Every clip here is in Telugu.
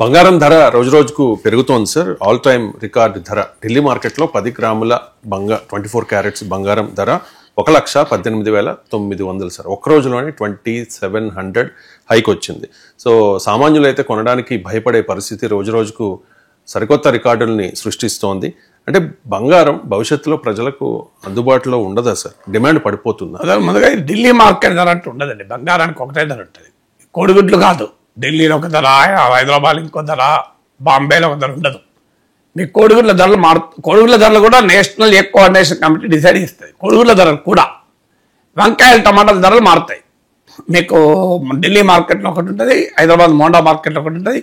బంగారం ధర రోజు రోజుకు పెరుగుతోంది సార్. ఆల్ టైమ్ రికార్డ్ ధర ఢిల్లీ మార్కెట్లో 10 గ్రాముల 24 క్యారెట్స్ బంగారం ధర 1,18,900 సార్. ఒక్క రోజులోనే 2,700 హైక్ వచ్చింది. సో సామాన్యులు అయితే కొనడానికి భయపడే పరిస్థితి రోజు రోజుకు సరికొత్త రికార్డుల్ని సృష్టిస్తోంది. అంటే బంగారం భవిష్యత్తులో ప్రజలకు అందుబాటులో ఉండదా సార్? డిమాండ్ పడిపోతుందా? అదే ముందుగా ఢిల్లీ మార్కెట్ ధర అంటూ ఉండదండి. బంగారానికి ఒకటే ధర ఉంటుంది. కోడిగుడ్లు కాదు, ఢిల్లీలో ఒక ధర, హైదరాబాద్ ఇంకో ధర, బాంబేలో ఒక ధర ఉండదు. మీకు కోడిగుడ్ల ధరలు కోడిగుడ్ల ధరలు కూడా national egg coordination committee decide చేస్తుంది. కోడిగుడ్ల ధరలు కూడా, వంకాయలు టమాటాల ధరలు మారుతాయి. మీకు ఢిల్లీ మార్కెట్లో ఒకటి ఉంటుంది, హైదరాబాద్ మోండా మార్కెట్లో ఒకటి ఉంటుంది,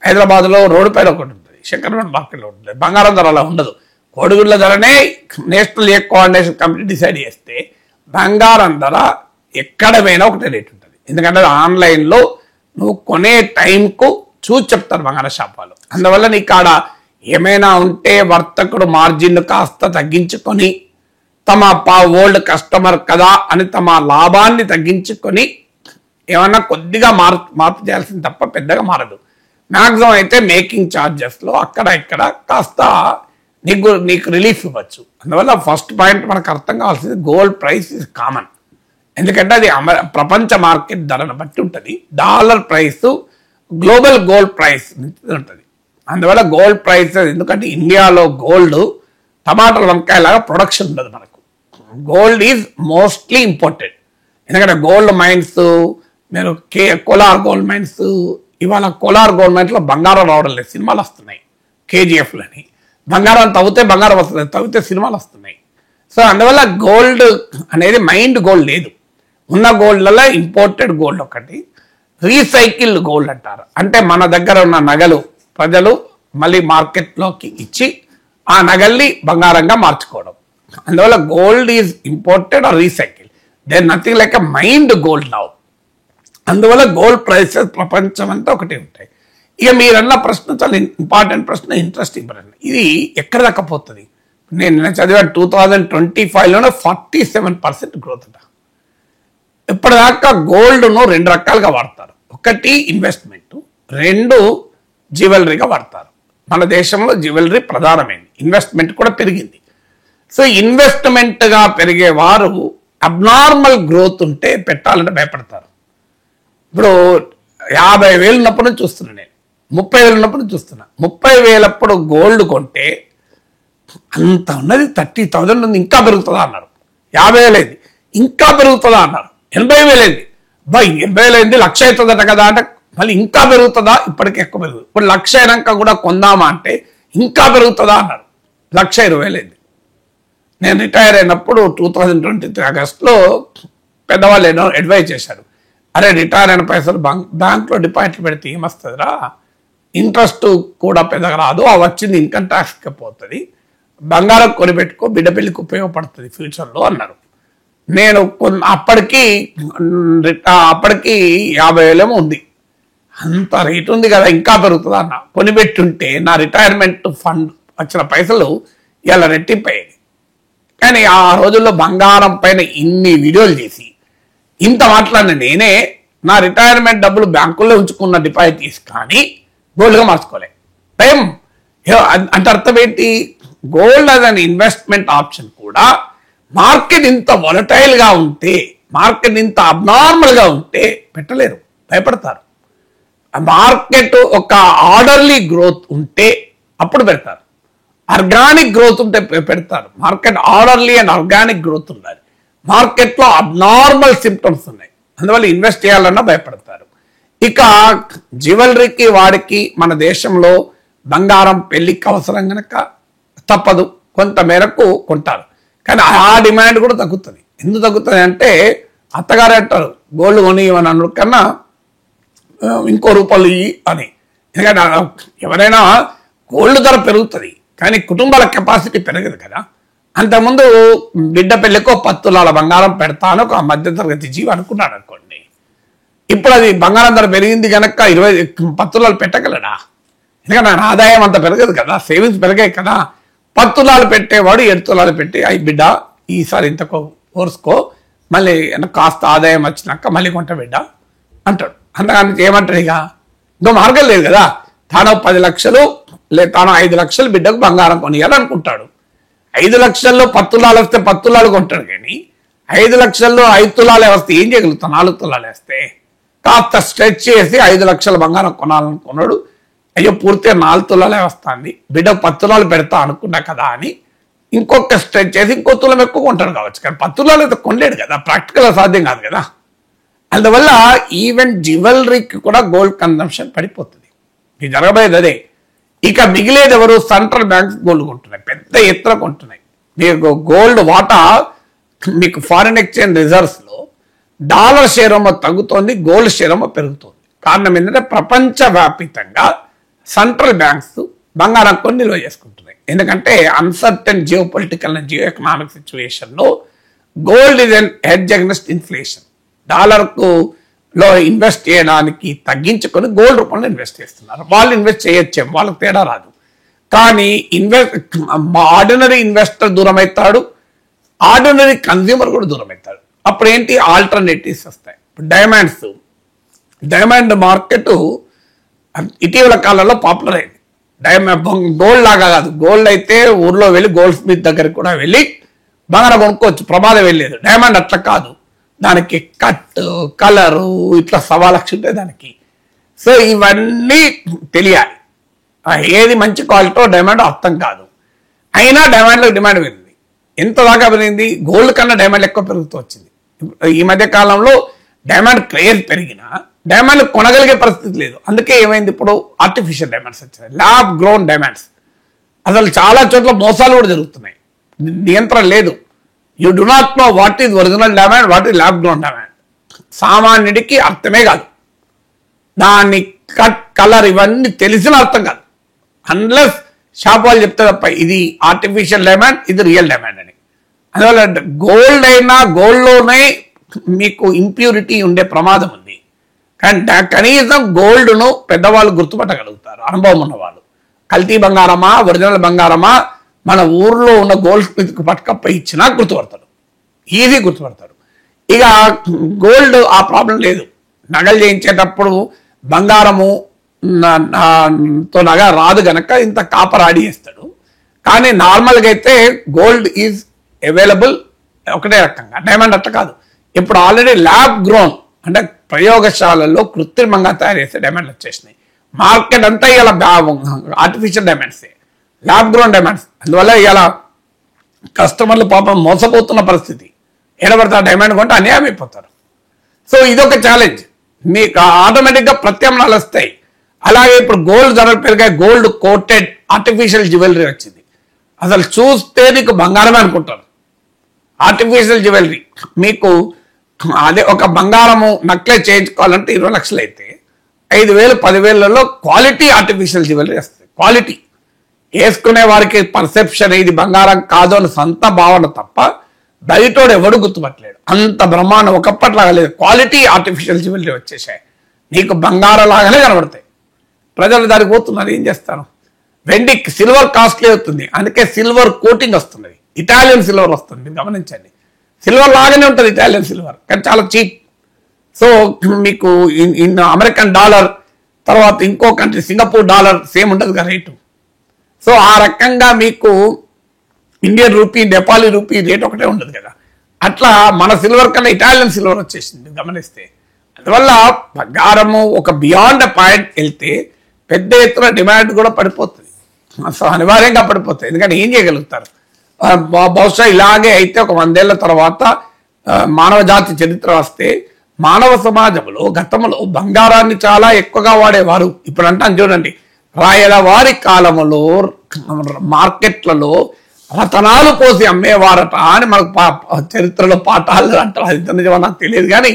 హైదరాబాద్లో రోడ్డుపైన ఒకటి ఉంటుంది, శంకరపేట మార్కెట్లో ఉంటుంది. బంగారం ధర అలా ఉండదు. కోడిగుడ్ల ధరనే national egg coordination committee decide చేస్తే బంగారం ధర ఎక్కడ పోయినా ఒకటే రేట్ ఉంటుంది. ఎందుకంటే ఆన్లైన్లో నువ్వు కొనే టైంకు చూసి చెప్తారు బంగారం షాప్ వాళ్ళు. అందువల్ల నీకు ఆడ ఏమైనా ఉంటే వర్తకుడు మార్జిన్ కాస్త తగ్గించుకొని తమ ఓల్డ్ కస్టమర్ కదా అని తమ లాభాన్ని తగ్గించుకొని ఏమన్నా కొద్దిగా మార్పు చేయాల్సింది తప్ప పెద్దగా మారదు. మ్యాక్సిమం అయితే మేకింగ్ ఛార్జెస్లో అక్కడ ఇక్కడ కాస్త నీకు రిలీఫ్ ఇవ్వచ్చు. అందువల్ల ఫస్ట్ పాయింట్ మనకు అర్థం కావాల్సింది గోల్డ్ ప్రైస్ ఇస్ కామన్. ఎందుకంటే అది ప్రపంచ మార్కెట్ ధరను బట్టి ఉంటుంది. Dollar price global gold price ఉంటుంది. అందువల్ల గోల్డ్ ప్రైస్, ఎందుకంటే ఇండియాలో గోల్డ్ టమాటాల వంకాయలాగా ప్రొడక్షన్ ఉండదు. మనకు గోల్డ్ ఈజ్ మోస్ట్లీ ఇంపోర్టెడ్. ఎందుకంటే గోల్డ్ మైన్స్, మీరు కోలార్ గోల్డ్ మైన్స్, ఇవాళ కోలార్ గోల్డ్ మైన్స్లో బంగారం రావడం లేదు, సినిమాలు వస్తున్నాయి. కేజీఎఫ్లని బంగారం తవ్వితే బంగారం వస్తుంది, తవ్వితే సినిమాలు వస్తున్నాయి. సో అందువల్ల గోల్డ్ అనేది మైండ్ గోల్డ్ లేదు. ఉన్న గోల్డ్లలో ఇంపోర్టెడ్ గోల్డ్ ఒకటి, రీసైకిల్డ్ గోల్డ్ అంటారు. అంటే మన దగ్గర ఉన్న నగలు ప్రజలు మళ్ళీ మార్కెట్లోకి ఇచ్చి ఆ నగల్ని బంగారంగా మార్చుకోవడం. అందువల్ల gold is imported or recycle. There nothing like a mined gold now. అందువల్ల గోల్డ్ ప్రైసెస్ ప్రపంచం అంతా ఒకటే ఉంటాయి. ఇక మీరన్న ప్రశ్న చాలా ఇంపార్టెంట్ ప్రశ్న, ఇంట్రెస్టింగ్ ప్రశ్న. ఇది ఎక్కడ దక్కపోతుంది? నేను చదివాను 2025లోనే 47% గ్రోత్ అంట. ఇప్పటిదాకా గోల్డ్ను 2 రకాలుగా వాడతారు. ఒకటి ఇన్వెస్ట్మెంట్, 2 జ్యువెలరీగా వాడతారు. మన దేశంలో జ్యువెలరీ ప్రధానమైంది, ఇన్వెస్ట్మెంట్ కూడా పెరిగింది. సో ఇన్వెస్ట్మెంట్గా పెరిగేవారు అబ్నార్మల్ గ్రోత్ ఉంటే పెట్టాలంటే భయపడతారు. ఇప్పుడు 50,000 ఉన్నప్పుడు నుంచి చూస్తున్నా, నేను 30,000 ఉన్నప్పుడు చూస్తున్నా. 30,000 అప్పుడు గోల్డ్ కొంటే అంత ఉన్నది 30,000 ఉంది, ఇంకా పెరుగుతుందా అన్నారు. 50,000 అయింది, ఇంకా పెరుగుతుందా అన్నారు. 80,000 అయింది, 80,000 అయింది, 1,00,000 అవుతుందట కదా అంటే మళ్ళీ ఇంకా పెరుగుతుందా, ఇప్పటికీ ఎక్కువ పెరుగుతుంది. ఇప్పుడు 1,00,000 అయినాక కూడా కొందామా అంటే ఇంకా పెరుగుతుందా అన్నారు. 1,20,000 అయింది. నేను రిటైర్ అయినప్పుడు 2023 ఆగస్టులో పెద్దవాళ్ళు ఏమో అడ్వైజ్ చేశారు, అరే రిటైర్ అయిన పైసలు బ్యాంక్లో డిపాజిట్లు పెడితే ఏమొస్తుందిరా, ఇంట్రెస్ట్ కూడా పెద్దగా రాదు, ఆ వచ్చింది ఇన్కమ్ ట్యాక్స్కి పోతుంది, బంగారం కొనిపెట్టుకో, బిడ్డ పెళ్ళికి ఉపయోగపడుతుంది ఫ్యూచర్లో అన్నారు. నేను అప్పటికి 50,000 ఉంది, అంత రేట్ ఉంది కదా, ఇంకా పెరుగుతుంది అన్న. కొనిపెట్టుంటే నా రిటైర్మెంట్ ఫండ్ వచ్చిన పైసలు ఇలా రెట్టింపయ్యాయి. కానీ ఆ రోజుల్లో బంగారం పైన ఇన్ని వీడియోలు చేసి ఇంత మాట్లాడిన నేనే నా రిటైర్మెంట్ డబ్బులు బ్యాంకుల్లో ఉంచుకున్న డిపాజిట్ తీసి కానీ గోల్డ్గా మార్చుకోలే. టైం అంటే అర్థం ఏంటి? Gold as an investment option కూడా మార్కెట్ ఇంత వాలటైల్గా ఉంటే, మార్కెట్ ఇంత అబ్నార్మల్గా ఉంటే పెట్టలేరు, భయపడతారు. మార్కెట్ ఒక ఆర్డర్లీ గ్రోత్ ఉంటే అప్పుడు పెడతారు, ఆర్గానిక్ గ్రోత్ ఉంటే పెడతారు. Market orderly and organic growth ఉండాలి. మార్కెట్లో అబ్నార్మల్ సిమ్టమ్స్ ఉన్నాయి, అందువల్ల ఇన్వెస్ట్ చేయాలన్నా భయపడతారు. ఇక జ్యువెలరీకి వాడికి మన దేశంలో బంగారం పెళ్లికి అవసరం కనుక తప్పదు, కొంత మేరకు కొంటారు. కానీ ఆ డిమాండ్ కూడా తగ్గుతుంది. ఎందుకు తగ్గుతుంది అంటే అత్తగారు అంటారు గోల్డ్ కొని అని అన్న కన్నా ఇంకో రూపాయలు ఇయ్యి అని. ఎందుకంటే ఎవరైనా గోల్డ్ ధర పెరుగుతుంది కానీ కుటుంబాల కెపాసిటీ పెరగదు కదా. అంతకుముందు బిడ్డ పెళ్ళికో 10 తులాల బంగారం పెడతాను ఒక మధ్యతరగతి జీవి అనుకున్నాడు అనుకోండి. ఇప్పుడు అది బంగారం ధర పెరిగింది కనుక 10 తులాలు పెట్టగలడా? ఎందుకంటే నా ఆదాయం అంత పెరగదు కదా, సేవింగ్స్ పెరిగాయి కదా. 10 తులాలు పెట్టేవాడు 7 తులాలు పెట్టి అయి బిడ్డ ఈసారి ఇంతకో ఓర్సుకో, మళ్ళీ కాస్త ఆదాయం వచ్చినాక మళ్ళీ కొంట బిడ్డ అంటాడు. అంతకని ఏమంటాడు? ఇక ఇంకో మార్గం లేదు కదా. తాను 10 లక్షలు లేదా తాను 5 లక్షలు బిడ్డకు బంగారం కొనియాలనుకుంటాడు. 5 లక్షల్లో 10 తులాలు వస్తే 10 తులాలు కొంటాడు, కానీ 5 లక్షల్లో 5 తులాలే వస్తే ఏం చేయగలుగుతాం? 4 తులాలు వేస్తే కాస్త స్ట్రెచ్ చేసి 5 లక్షల బంగారం కొనాలనుకున్నాడు. అయ్యో పూర్తిగా 4 తులాలే వస్తుంది, బిడ్డకు 10 తులాలు పెడతా అనుకున్నా కదా అని ఇంకొక స్ట్రెచ్ చేసి ఇంకో తులం ఎక్కువ కొంటాడు కావచ్చు, కానీ 10 తులాలు అయితే కొనలేడు కదా, ప్రాక్టికల్ సాధ్యం కాదు కదా. అందువల్ల ఈవెన్ జ్యువెలరీకి కూడా గోల్డ్ కన్సంప్షన్ పడిపోతుంది. ఇది జరగబోయేది అదే. ఇక మిగిలేది ఎవరు? సెంట్రల్ బ్యాంక్స్ గోల్డ్ కొంటున్నాయి, పెద్ద ఎత్తున కొంటున్నాయి. మీకు గోల్డ్ వాటా మీకు ఫారిన్ ఎక్స్చేంజ్ రిజర్వ్స్ లో డాలర్ షేర్ ఏమో తగ్గుతోంది, గోల్డ్ షేర్ ఏమో పెరుగుతోంది. కారణం ఏంటంటే ప్రపంచవ్యాప్తంగా సెంట్రల్ బ్యాంక్స్ బంగారం కొని నిల్వ చేసుకుంటున్నాయి. ఎందుకంటే uncertain geo political and geo economic situation లో gold is an hedge against inflation. డాలర్కు లో ఇన్వెస్ట్ చేయడానికి తగ్గించుకొని గోల్డ్ రూపంలో ఇన్వెస్ట్ చేస్తున్నారు. వాళ్ళు ఇన్వెస్ట్ చేయొచ్చేం, వాళ్ళకి తేడా రాదు. కానీ ఆర్డినరీ ఇన్వెస్టర్ దూరం అవుతాడు, ఆర్డినరీ కన్స్యూమర్ కూడా దూరం అవుతాడు. అప్పుడు ఏంటి? ఆల్టర్నేటివ్స్ వస్తాయి. డైమండ్ మార్కెట్ ఇటీవల కాలంలో పాపులర్ అయింది. గోల్డ్ లాగా కాదు, గోల్డ్ అయితే ఊర్లో వెళ్ళి గోల్డ్ స్మిత్ దగ్గరికి కూడా వెళ్ళి బంగారం కొనుక్కోవచ్చు, ప్రమాదం వెళ్ళలేదు. డైమండ్ అట్లా కాదు, దానికి కట్ కలరు ఇట్లా 1.25 లక్షలు ఉంటాయి దానికి. సో ఇవన్నీ తెలియాలి, ఏది మంచి క్వాలిటీ డైమండ్ అర్థం కాదు. అయినా డైమండ్లో డిమాండ్ పెరిగింది. ఎంత దాకా పెరిగింది? గోల్డ్ కన్నా డైమండ్ ఎక్కువ పెరుగుతూ వచ్చింది. ఈ మధ్య కాలంలో డైమండ్ క్రేజ్ పెరిగినా డైమండ్ కొనగలిగే పరిస్థితి లేదు. అందుకే ఏమైంది? ఇప్పుడు ఆర్టిఫిషియల్ డైమండ్స్ వచ్చాయి, ల్యాబ్ గ్రోన్ డైమండ్స్. అసలు చాలా చోట్ల మోసాలు కూడా జరుగుతున్నాయి, నియంత్రణ లేదు. You do not know what is original diamond, what is lab grown diamond. సామాన్యుడికి అర్థమే కాదు, దాని కట్ కలర్ ఇవన్నీ తెలిసిన అర్థం కాదు, అన్లెస్ షాప్ వాళ్ళు చెప్తే తప్ప ఇది ఆర్టిఫిషియల్ డైమండ్, ఇది రియల్ డైమండ్ అని. అందువల్ల గోల్డ్ అయినా గోల్డ్లోనే మీకు ఇంప్యూరిటీ ఉండే ప్రమాదం ఉంది. కానీ కనీసం గోల్డ్ను పెద్దవాళ్ళు గుర్తుపట్టగలుగుతారు, అనుభవం ఉన్నవాళ్ళు. కల్తీ బంగారమా ఒరిజినల్ బంగారమా మన ఊర్లో ఉన్న గోల్డ్ స్మిత్కి పట్టుకపోయి ఇచ్చినా గుర్తుపడతారు, ఈజీ గుర్తుపడతారు. ఇక గోల్డ్ ఆ ప్రాబ్లం లేదు. నగలు చేయించేటప్పుడు బంగారము తో నగ రాదు గనక ఇంత కాపర్ ఆడి చేస్తాడు. కానీ నార్మల్గా అయితే గోల్డ్ ఈజ్ అవైలబుల్ ఒకటే రకంగా. డైమండ్ అట్లా కాదు, ఇప్పుడు ఆల్రెడీ ల్యాబ్ గ్రోన్ అంటే ప్రయోగశాలల్లో కృత్రిమంగా తయారు చేసే డైమండ్లు వచ్చేసినాయి. మార్కెట్ అంతా ఇలా ఆర్టిఫిషియల్ డైమండ్సే, ల్యాబ్ గ్రోన్ డైమండ్స్. అందువల్ల ఇలా కస్టమర్లు పాపం మోసపోతున్న పరిస్థితి. ఎడబడితే ఆ డైమండ్ కొంటే అన్యాయం అయిపోతారు. సో ఇదొక ఛాలెంజ్. మీకు ఆటోమేటిక్గా ప్రత్యామ్నాయాలు వస్తాయి. అలాగే ఇప్పుడు గోల్డ్ ధరలు పెరిగాయి, గోల్డ్ కోటెడ్ ఆర్టిఫిషియల్ జ్యువెలరీ వచ్చింది. అసలు చూస్తే నీకు బంగారమే అనుకుంటారు. ఆర్టిఫిషియల్ జ్యువెలరీ మీకు అదే ఒక బంగారము నక్లెస్ చేయించుకోవాలంటే 20 లక్షలు అయితే 5,000 10,000లలో క్వాలిటీ ఆర్టిఫిషియల్ జ్యువెలరీ వస్తుంది. క్వాలిటీ వేసుకునే వారికి పర్సెప్షన్ ఇది బంగారం కాదు అని సొంత భావన తప్ప బయటోడు ఎవడు గుర్తుపట్టలేడు. అంత బ్రహ్మాండం ఒకప్పట్లాగా లేదు. క్వాలిటీ ఆర్టిఫిషియల్ జ్యువెలరీ వచ్చేసాయి, నీకు బంగారం లాగానే కనబడతాయి. ప్రజలు దానికి పోతున్నారు, ఏం చేస్తారు? వెండి సిల్వర్ కాస్ట్లీ అవుతుంది, అందుకే సిల్వర్ కోటింగ్ వస్తున్నది. ఇటాలియన్ సిల్వర్ వస్తుంది, మీరు గమనించండి. సిల్వర్ లాగానే ఉంటుంది ఇటాలియన్ సిల్వర్, కానీ చాలా చీప్. సో మీకు అమెరికన్ డాలర్ తర్వాత ఇంకో కంట్రీ సింగపూర్ డాలర్ సేమ్ ఉంటుంది కదా రేటు. సో ఆ రకంగా మీకు Indian rupee Nepali rupee rate ఒకటే ఉండదు కదా. అట్లా మన సిల్వర్ కన్నా ఇటాలియన్ సిల్వర్ వచ్చేసింది గమనిస్తే. అందువల్ల బంగారము ఒక బియాండ్ పాయింట్ వెళ్తే పెద్ద ఎత్తున డిమాండ్ కూడా పడిపోతుంది. సో అనివార్యంగా పడిపోతుంది. ఎందుకంటే ఏం చేయగలుగుతారు? బహుశా ఇలాగే అయితే ఒక 100 ఏళ్ల తర్వాత మానవ జాతి చరిత్ర వస్తే మానవ సమాజంలో గతంలో బంగారాన్ని చాలా ఎక్కువగా వాడేవారు. ఇప్పుడు అంటాను చూడండి, రాయల వారి కాలంలో మార్కెట్లలో రతనాలు పోసి అమ్మేవారట అని మనకు చరిత్రలో పాఠాలు అంటారు. అది నిజమో నాకు తెలియదు, కానీ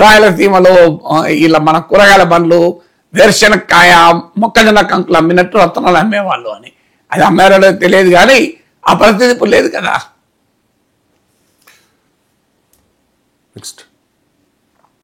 రాయలసీమలో ఇలా మన కూరగాయల బండ్లు వేరుశనక్కాయ మొక్కజొన్న కంకులు అమ్మినట్టు రతనాలు అమ్మేవాళ్ళు అని. అది అమ్మారో తెలియదు, కానీ ఆ పరిస్థితి ఇప్పుడు లేదు కదా. నెక్స్ట్